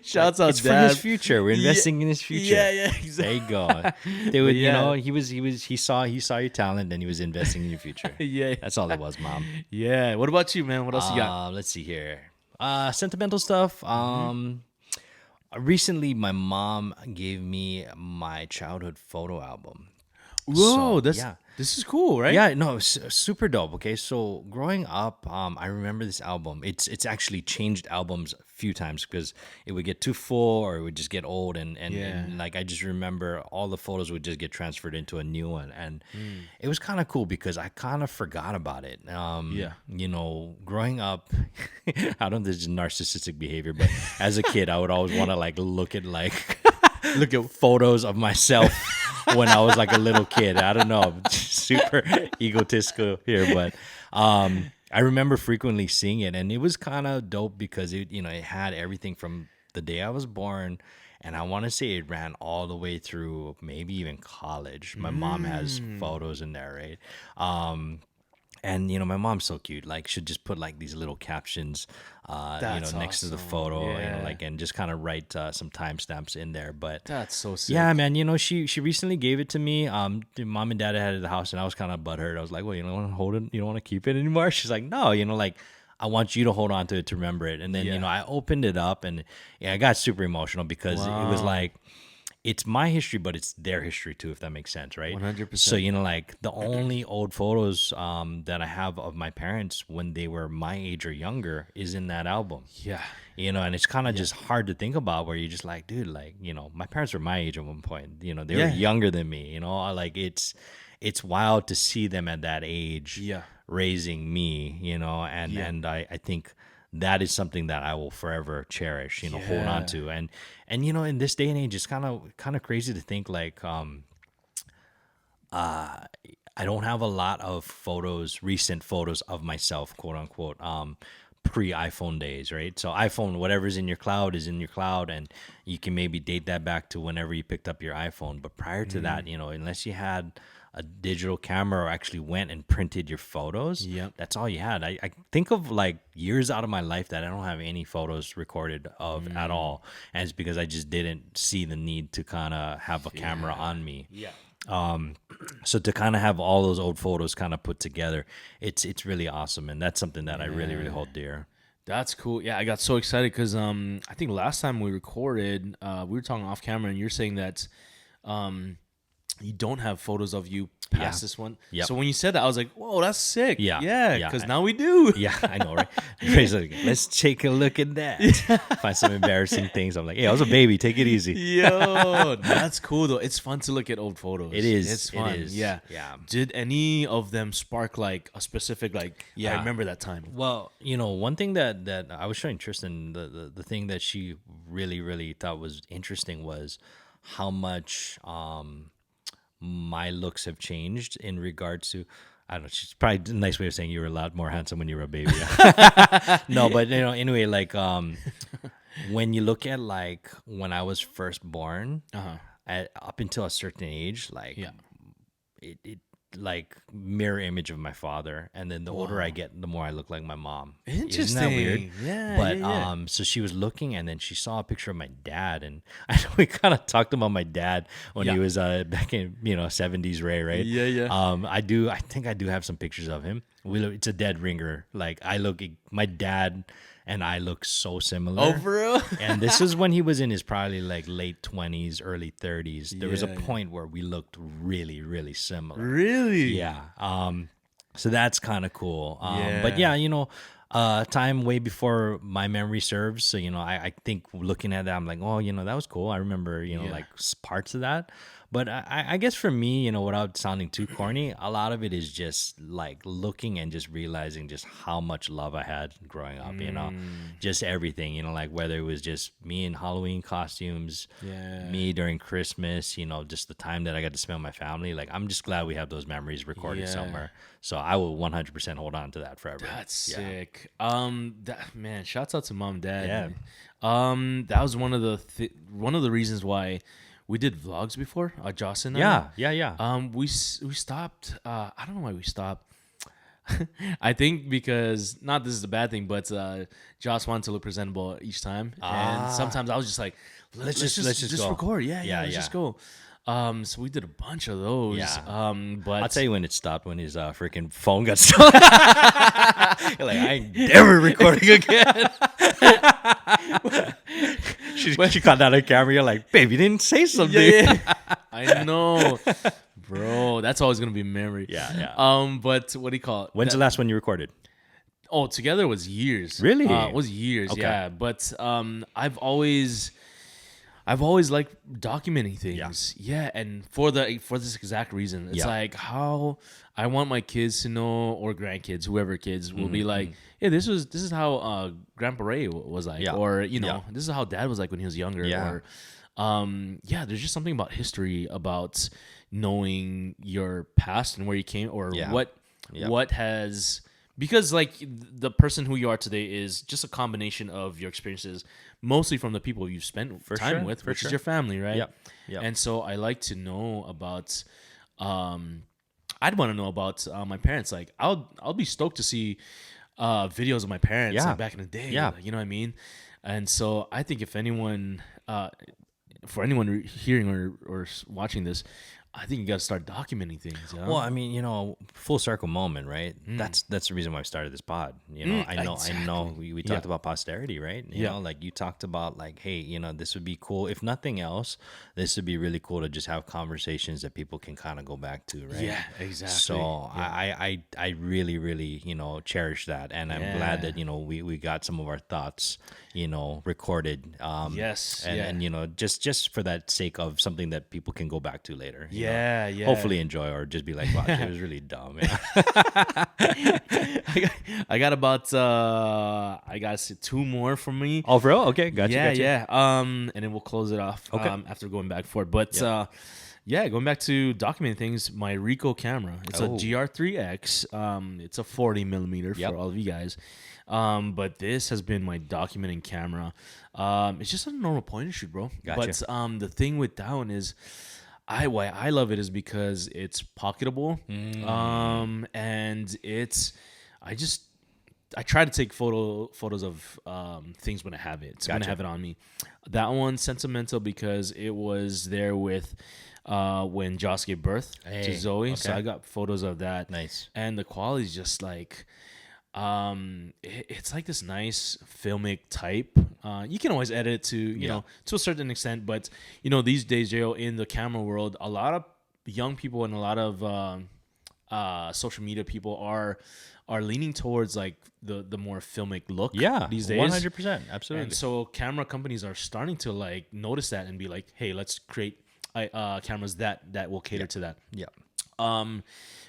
Shouts out, it's Dad. for his future. We're investing in his future. Yeah, exactly. There you go. Dude, you know, he saw your talent and he was investing in your future. Yeah. That's all it was, Mom. Yeah. What about you, man? What else you got? Let's see here. Sentimental stuff. Recently my mom gave me my childhood photo album. Whoa, So, this is cool, right? Yeah, no, super dope. Okay, so growing up, I remember this album. It's actually changed albums a few times because it would get too full or it would just get old, and like I just remember all the photos would just get transferred into a new one, and it was kind of cool because I kind of forgot about it. You know, growing up, I don't know if this is narcissistic behavior, but as a kid, I would always want to like look at photos of myself when I was like a little kid. I don't know, I'm super egotistical here, but I remember frequently seeing it, and it was kind of dope because it had everything from the day I was born, and I want to say it ran all the way through maybe even college. My mom has photos in there, right? And my mom's so cute. Like, she'd just put like these little captions, next to the photo, and just kind of write some timestamps in there. But that's so sick. Yeah, man. She recently gave it to me. The mom and dad had it at the house, and I was kind of butthurt. I was like, "Well, you don't want to hold it? You don't want to keep it anymore?" She's like, "No, like I want you to hold on to it to remember it." And then I opened it up, and I got super emotional because it was like, it's my history, but it's their history too, if that makes sense, right? 100%. So, like the only old photos that I have of my parents when they were my age or younger is in that album. Yeah. And it's kind of just hard to think about where you're just like, dude, like, my parents were my age at one point. They were younger than me, like it's wild to see them at that age raising me, and I think that is something that I will forever cherish, hold on to. And in this day and age, it's kind of crazy to think like, I don't have a lot of recent photos of myself, quote unquote, pre-iPhone days, right? So iPhone, whatever's in your cloud is in your cloud, and you can maybe date that back to whenever you picked up your iPhone. But prior to that, unless you had a digital camera or actually went and printed your photos, that's all you had. I think of like years out of my life that I don't have any photos recorded of at all, and it's because I just didn't see the need to kind of have a camera on me. So to kind of have all those old photos kind of put together, it's really awesome, and that's something that I really, really hold dear. That's cool. Yeah, I got so excited because I think last time we recorded, we were talking off camera, and you're saying that you don't have photos of you past this one. Yep. So when you said that, I was like, whoa, that's sick. Yeah. Because now we do. Yeah, I know, right? Let's take a look at that. Find some embarrassing things. I'm like, hey, I was a baby. Take it easy. Yo, that's cool, though. It's fun to look at old photos. It is. It's fun. It is. Yeah. Did any of them spark like a specific, I remember that time? Well, one thing that I was showing Tristan, the thing that she really, really thought was interesting was how much my looks have changed in regards to, I don't know, she's probably a nice way of saying you were a lot more handsome when you were a baby. No, but anyway, like when you look at like when I was first born, up until a certain age, like it like mirror image of my father, and then the older I get, the more I look like my mom. Interesting. Isn't that weird? Yeah. But so she was looking, and then she saw a picture of my dad, and I know we kind of talked about my dad when he was back in 70s Ray, right? I think I do have some pictures of him. It's a dead ringer. Like my dad and I look so similar. Oh, for real? And this is when he was in his probably like late 20s, early 30s. There was a point where we looked really, really similar. Really? Yeah. So that's kind of cool. But yeah, time way before my memory serves. So, I think looking at that, I'm like, oh, that was cool. I remember, like parts of that. But I guess for me, without sounding too corny, a lot of it is just like looking and just realizing just how much love I had growing up, just everything, like whether it was just me in Halloween costumes, me during Christmas, just the time that I got to spend with my family. Like, I'm just glad we have those memories recorded somewhere. So I will 100% hold on to that forever. That's sick. Man, shouts out to mom and dad. Yeah. That was one of the reasons why we did vlogs before, Joss and I. Yeah. We stopped. I don't know why we stopped. I think because not this is a bad thing, but Joss wanted to look presentable each time, and sometimes I was just like, let's just go. Record. Let's just go. So we did a bunch of those. Yeah. But I'll tell you when it stopped, when his freaking phone got stolen. Like, I ain't never recording again. She caught that on camera. You're like, babe, you didn't say something. Yeah. I know. Bro, that's always gonna be a memory. Yeah. But what do you call it? When's the last one you recorded? Oh, together was years. Really? It was years, Okay. yeah. But I've always liked documenting things. Yeah, and for this exact reason. It's like how I want my kids to know, or grandkids, whoever kids will be like, yeah, this is how Grandpa Ray was like, or this is how Dad was like when he was younger. Yeah. Or there's just something about history, about knowing your past and where you came, or what has, because like the person who you are today is just a combination of your experiences, mostly from the people you've spent time with, which is your family, right? Yep. And so I like to know about, I'd want to know about my parents. Like I'll be stoked to see videos of my parents like, back in the day. Yeah. Like, you know what I mean? And so I think if anyone, for anyone hearing or watching this, I think you got to start documenting things. Well, I mean, full circle moment, right? That's the reason why we started this pod. I know. We talked about posterity, right? You know, like you talked about, like, hey, this would be cool. If nothing else, this would be really cool to just have conversations that people can kind of go back to, right? Yeah, exactly. So I really, really, cherish that, and I'm glad that we got some of our thoughts, recorded. Yes. And just for that sake of something that people can go back to later. Yeah. Hopefully enjoy, or just be like, wow, it was really dumb. I got about I got 2 more from me. Oh, bro, okay, gotcha. Yeah. And then we'll close it off. After going back for it, but going back to documenting things. My Ricoh camera, it's a GR3X. It's a 40 millimeter for all of you guys. But this has been my documenting camera. It's just a normal point and shoot, bro. Gotcha. But the thing with that one is, why I love it is because it's pocketable. And I try to take photos of things when I have it. So when I have it on me. That one's sentimental because it was there with when Joss gave birth to Zoe. Okay. So I got photos of that. Nice. And the quality is just like, it's like this nice filmic type. You can always edit it to, you know, to a certain extent, but these days, J.O., in the camera world, a lot of young people and a lot of social media people are leaning towards like the more filmic look. These days, 100%, absolutely. And so camera companies are starting to like notice that and be like, hey, let's create cameras that will cater to that.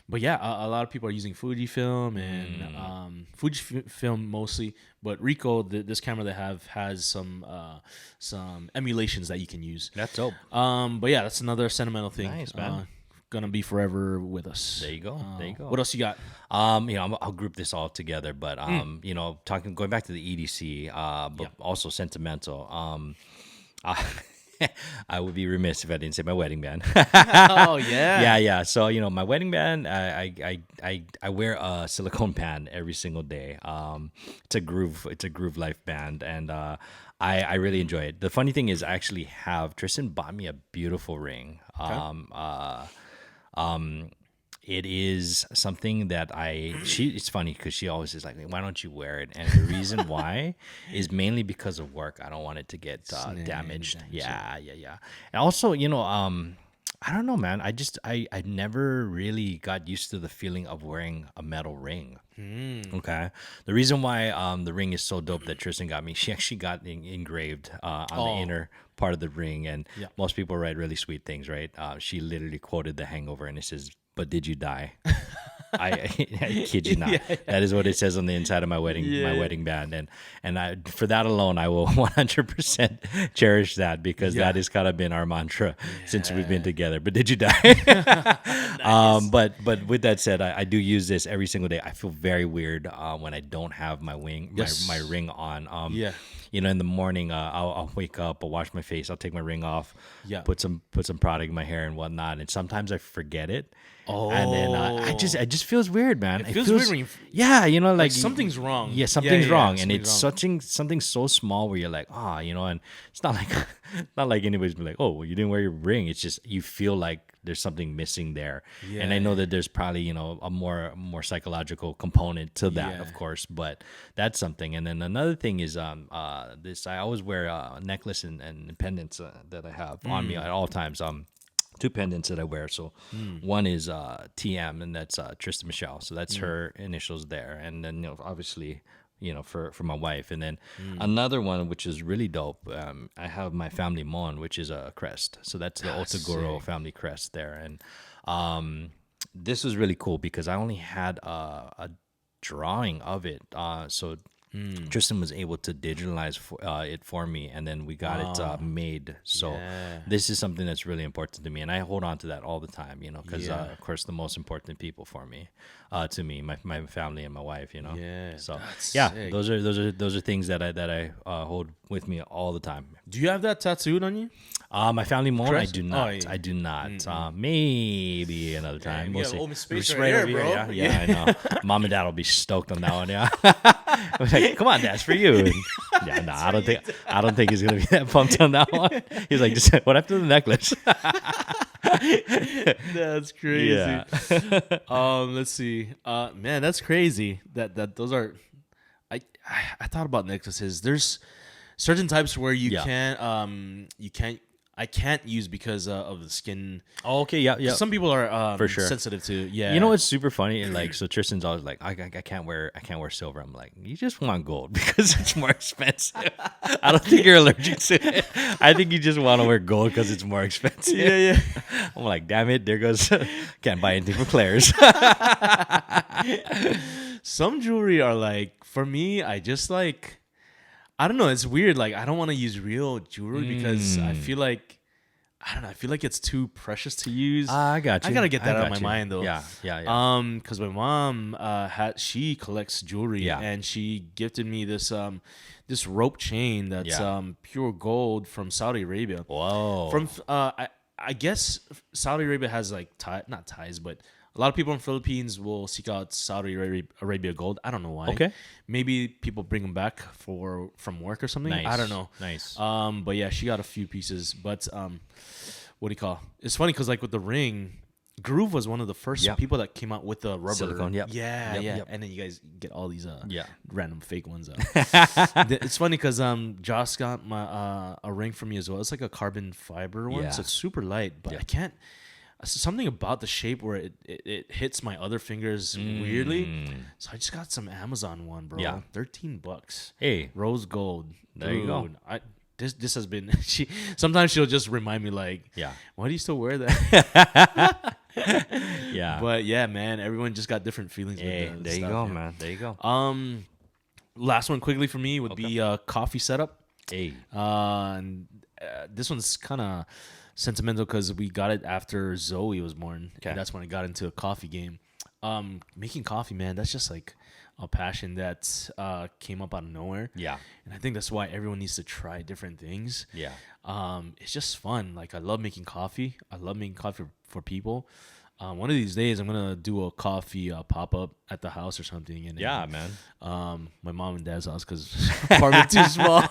But a lot of people are using Fujifilm and Fujifilm mostly, but Ricoh, this camera they have has some emulations that you can use. That's dope. But that's another sentimental thing. Nice, man. Gonna be forever with us. There you go. What else you got? I'll group this all together, but going back to the EDC, but also sentimental. I would be remiss if I didn't say my wedding band. Oh yeah. Yeah. So my wedding band, I wear a silicone band every single day. It's a Groove Life band, and I really enjoy it. The funny thing is, I actually have Tristan bought me a beautiful ring. It is something that it's funny because she always is like, why don't you wear it? And the reason why is mainly because of work. I don't want it to get damaged. Yeah. And also, I don't know, man. I never really got used to the feeling of wearing a metal ring. Okay. The reason why the ring is so dope that Tristan got me, she actually got engraved on the inner part of the ring, and most people write really sweet things, right? She literally quoted The Hangover, and it says, "But did you die?" I kid you not. Yeah. That is what it says on the inside of my wedding band, and I, for that alone, I will 100% cherish that, because that has kind of been our mantra since we've been together. But did you die? Nice. But with that said, I do use this every single day. I feel very weird when I don't have my my ring on. You know, in the morning, I'll wake up, I'll wash my face, I'll take my ring off, put some product in my hair and whatnot, and sometimes I forget it. And then it just feels weird, man. It feels weird when you know, like something's wrong. Yeah, something's wrong, and it's something so small where you're like, you know, and it's not like anybody's been like, oh, well, you didn't wear your ring. It's just you feel like there's something missing there, and I know that there's probably, you know, a more psychological component to that, of course, but that's something. And then another thing is this, I always wear a necklace and pendants that I have on me at all times. Two pendants that I wear. So one is TM, and that's Tristan Michelle. So that's her initials there. And then, you know, obviously, you know, for my wife. And then another one, which is really dope, I have my family Mon, which is a crest. So that's the Otaguro family crest there. And this was really cool because I only had a drawing of it. So Tristan was able to digitalize it for me, and then we got it made. So this is something that's really important to me, and I hold on to that all the time, you know, because of course the most important people for me, to me, my family and my wife, you know. So sick. those are things that I hold with me all the time. Do you have that tattooed on you? My family Mon, I do not. I do not. Maybe another time. We'll see. Space right here, bro. Yeah, I know. Mom and Dad will be stoked on that one. Yeah. I was like, come on, Dad, it's for you. And, I don't think he's gonna be that pumped on that one. He's like, just what happened to the necklace? That's crazy. Let's see. Man, that's crazy. That those are. I thought about necklaces. There's certain types where you can't. I can't use because of the skin. Oh, okay, yeah. Some people are for sure sensitive to. Yeah, you know what's super funny? And like, so Tristan's always like, I can't wear silver. I'm like, you just want gold because it's more expensive. I don't think you're allergic to it. I think you just want to wear gold because it's more expensive. Yeah. I'm like, damn it, there goes. Can't buy anything for Claire's. Some jewelry are like, for me, I just like. I don't know. It's weird. Like, I don't want to use real jewelry because I feel like, I don't know. I feel like it's too precious to use. I got you. I gotta get that out of my mind though. Yeah. Because my mom she collects jewelry, and she gifted me this this rope chain that's pure gold from Saudi Arabia. Whoa. From I guess Saudi Arabia has like not ties, but a lot of people in Philippines will seek out Saudi Arabia gold. I don't know why. Okay. Maybe people bring them back from work or something. Nice. I don't know. Nice. But yeah, she got a few pieces. But what do you call? It's funny because like with the ring, Groove was one of the first people that came out with the rubber silicone. Yep. And then you guys get all these random fake ones. It's funny because Josh got my a ring for me as well. It's like a carbon fiber one, so it's super light. But I can't. Something about the shape where it hits my other fingers weirdly. So I just got some Amazon one, bro. Yeah. $13. Hey, rose gold. There you go. This has been. Sometimes she'll just remind me like, why do you still wear that? But yeah, man, everyone just got different feelings. Hey, with there you stuff, go, man. There you go. Last one quickly for me would be coffee setup. Hey, and this one's kind of sentimental because we got it after Zoe was born. Okay. And that's when I got into a coffee game. Making coffee, man, that's just like a passion that came up out of nowhere. Yeah. And I think that's why everyone needs to try different things. Yeah. It's just fun. Like, I love making coffee. I love making coffee for people. One of these days, I'm going to do a coffee pop-up at the house or something. And man. My mom and dad's house because apartment too small.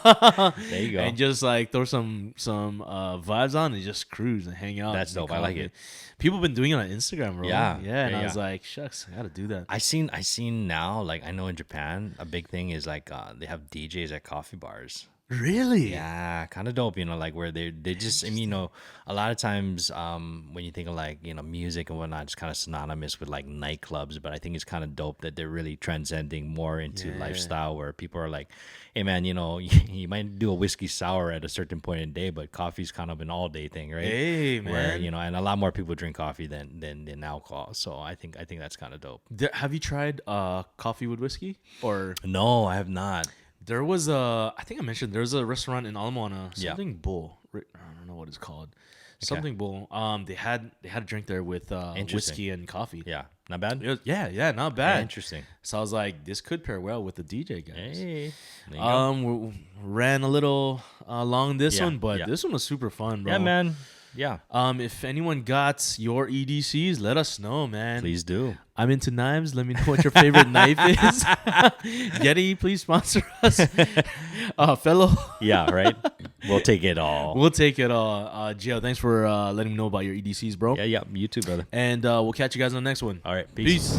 There you go. And just like throw some vibes on and just cruise and hang out. That's dope. I like it. People have been doing it on Instagram, bro. Yeah. And I was like, shucks, I got to do that. I seen now, like, I know in Japan, a big thing is like they have DJs at coffee bars. Really? Yeah, kind of dope, like where they just, I mean, a lot of times when you think of like, music and whatnot, it's kind of synonymous with like nightclubs, but I think it's kind of dope that they're really transcending more into lifestyle where people are like, hey man, you might do a whiskey sour at a certain point in the day, but coffee's kind of an all day thing, right? Hey man. Where, and a lot more people drink coffee than alcohol. So I think that's kind of dope. Have you tried coffee with whiskey? Or no, I have not. There was I think I mentioned there's a restaurant in Ala Moana, something Bull. I don't know what it's called. Something Bull. They had a drink there with whiskey and coffee. Yeah, not bad. Yeah, not bad. Yeah, interesting. So I was like, this could pair well with the DJ guys. Hey, we ran a little long this one, but this one was super fun, bro. Yeah, man. Yeah. If anyone got your EDCs, let us know, man. Please do. I'm into knives. Let me know what your favorite knife is. Yeti, please sponsor us. Fellow. Yeah, right? We'll take it all. We'll take it all. Gio, thanks for letting me know about your EDCs, bro. Yeah. You too, brother. And we'll catch you guys on the next one. All right. Peace.